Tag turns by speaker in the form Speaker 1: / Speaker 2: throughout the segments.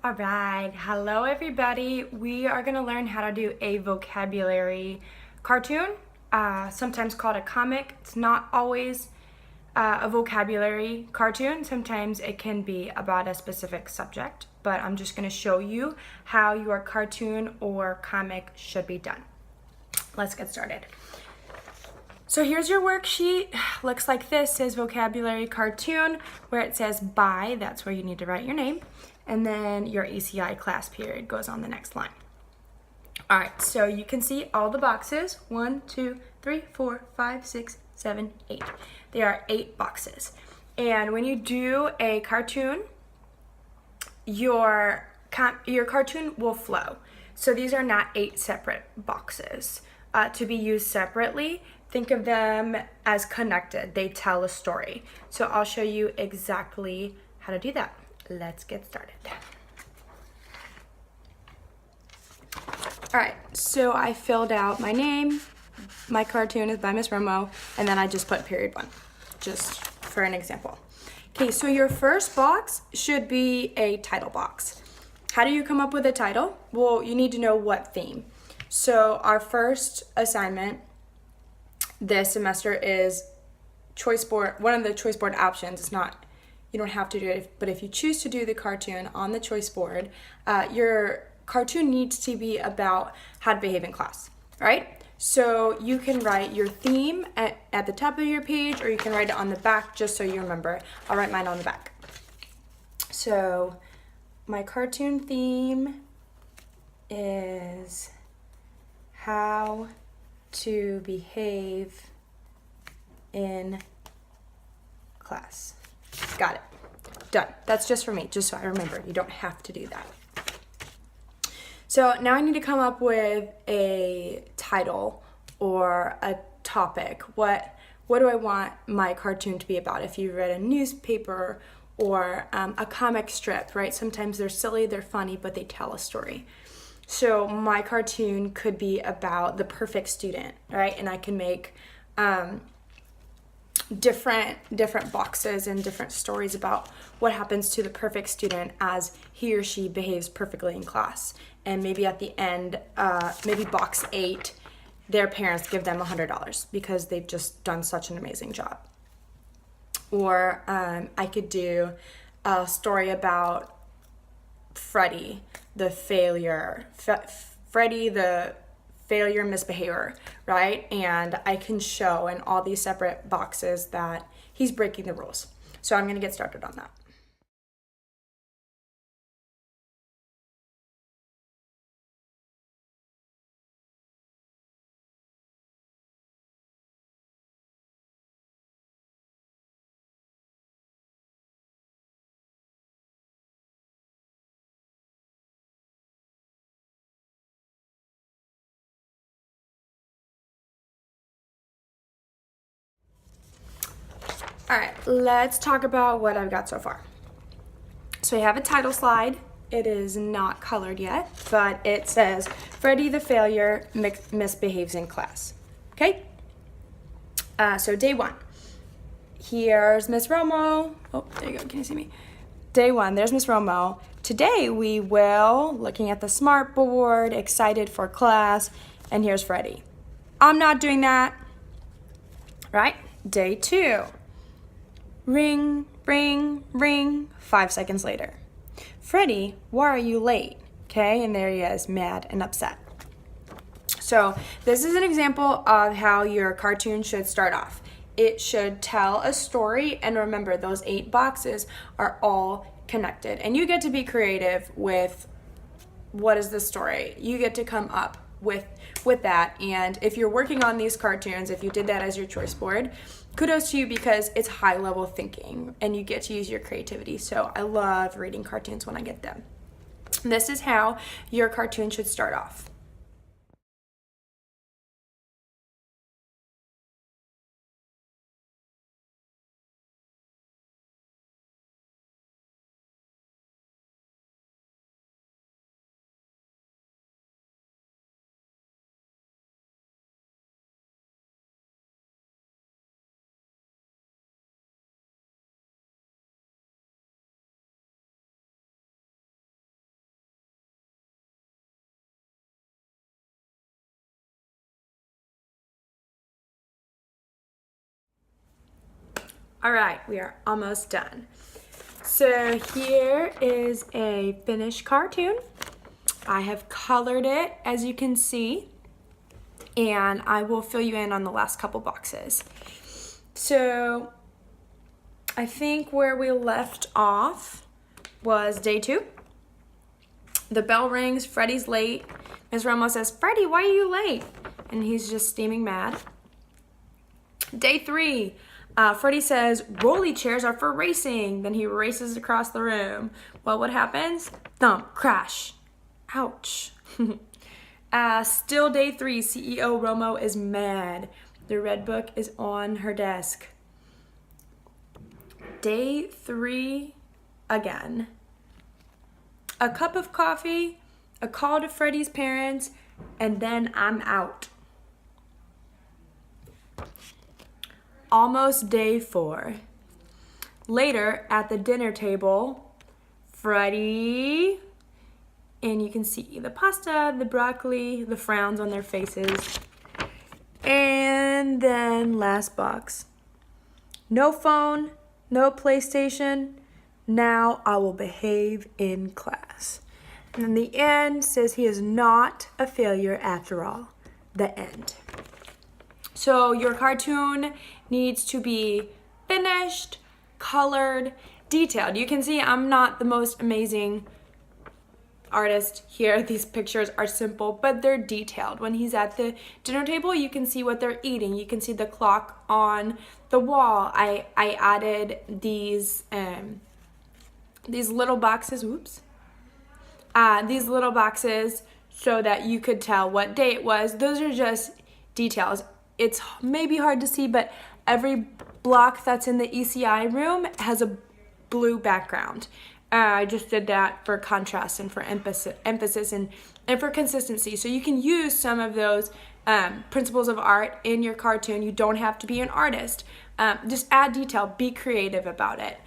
Speaker 1: All right, hello everybody. We are going to learn how to do a vocabulary cartoon, sometimes called a comic. It's not always a vocabulary cartoon. Sometimes it can be about a specific subject, but I'm just going to show you how your cartoon or comic should be done. Let's get started. So here's your worksheet. Looks like this. It says vocabulary cartoon. Where it says by, that's where you need to write your name. And then your ACI class period goes on the next line. All right, so you can see all the boxes. 1, 2, 3, 4, 5, 6, 7, 8. There are 8 boxes. And when you do a cartoon, your cartoon will flow. So these are not 8 separate boxes to be used separately. Think of them as connected. They tell a story. So I'll show you exactly how to do that. Let's get started. All right, so I filled out my name. My cartoon is by Miss Romo, and then I just put period 1, just for an example. Okay, so your first box should be a title box. How do you come up with a title? Well, you need to know what theme. So our first assignment this semester is choice board. One of the choice board options is not, you don't have to do it, but if you choose to do the cartoon on the choice board, your cartoon needs to be about how to behave in class, right? So you can write your theme at the top of your page, or you can write it on the back just so you remember. I'll write mine on the back. So my cartoon theme is how to behave in class. Got it. Done. That's just for me, just so I remember. You don't have to do that. So now I need to come up with a title or a topic. What do I want my cartoon to be about? If you read a newspaper or a comic strip, right? Sometimes they're silly, they're funny, but they tell a story. So my cartoon could be about the perfect student, right? And I can make different boxes and different stories about what happens to the perfect student as he or she behaves perfectly in class. And maybe at the end, maybe box 8, their parents give them $100 because they've just done such an amazing job. Or I could do a story about Freddie, the failure, Freddie, the failure misbehavior, right? And I can show in all these separate boxes that he's breaking the rules. So I'm gonna get started on that. All right, let's talk about what I've got so far. So I have a title slide. It is not colored yet, but it says, Freddie the failure misbehaves in class. Okay? So day 1. Here's Miss Romo. Oh, there you go. Can you see me? Day 1, there's Miss Romo. Today we will, looking at the smart board, excited for class, and here's Freddie. I'm not doing that. Right? Day 2. Ring, ring, ring. 5 seconds later. Freddie, why are you late? Okay, and there he is, mad and upset. So this is an example of how your cartoon should start off. It should tell a story, and remember, those 8 boxes are all connected. And you get to be creative with what is the story. You get to come up with that. And if you're working on these cartoons, if you did that as your choice board, kudos to you because it's high level thinking and you get to use your creativity. So I love reading cartoons when I get them. This is how your cartoon should start off. All right, we are almost done. So here is a finished cartoon. I have colored it, as you can see, and I will fill you in on the last couple boxes. So I think where we left off was day 2. The bell rings, Freddie's late. Ms. Romo says, "Freddie, why are you late?" And he's just steaming mad. Day 3, Freddie says, "Rolly chairs are for racing." Then he races across the room. Well, what happens? Thump, crash. Ouch. Still day 3, CEO Romo is mad. The red book is on her desk. Day 3 again. A cup of coffee, a call to Freddie's parents, and then I'm out. Almost day 4. Later at the dinner table, Freddie, and you can see the pasta, the broccoli, the frowns on their faces. And then last box. No phone, no PlayStation. Now I will behave in class. And then the end says he is not a failure after all. The end. So your cartoon needs to be finished, colored, detailed. You can see I'm not the most amazing artist here. These pictures are simple, but they're detailed. When he's at the dinner table, you can see what they're eating. You can see the clock on the wall. I added these little boxes. These little boxes so that you could tell what day it was. Those are just details. It's maybe hard to see, but every block that's in the ECI room has a blue background. I just did that for contrast and for emphasis and for consistency. So you can use some of those principles of art in your cartoon. You don't have to be an artist. Just add detail. Be creative about it.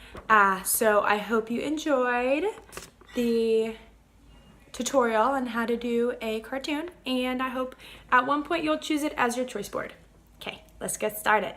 Speaker 1: So I hope you enjoyed the tutorial on how to do a cartoon, and I hope at one point you'll choose it as your choice board. Okay, let's get started.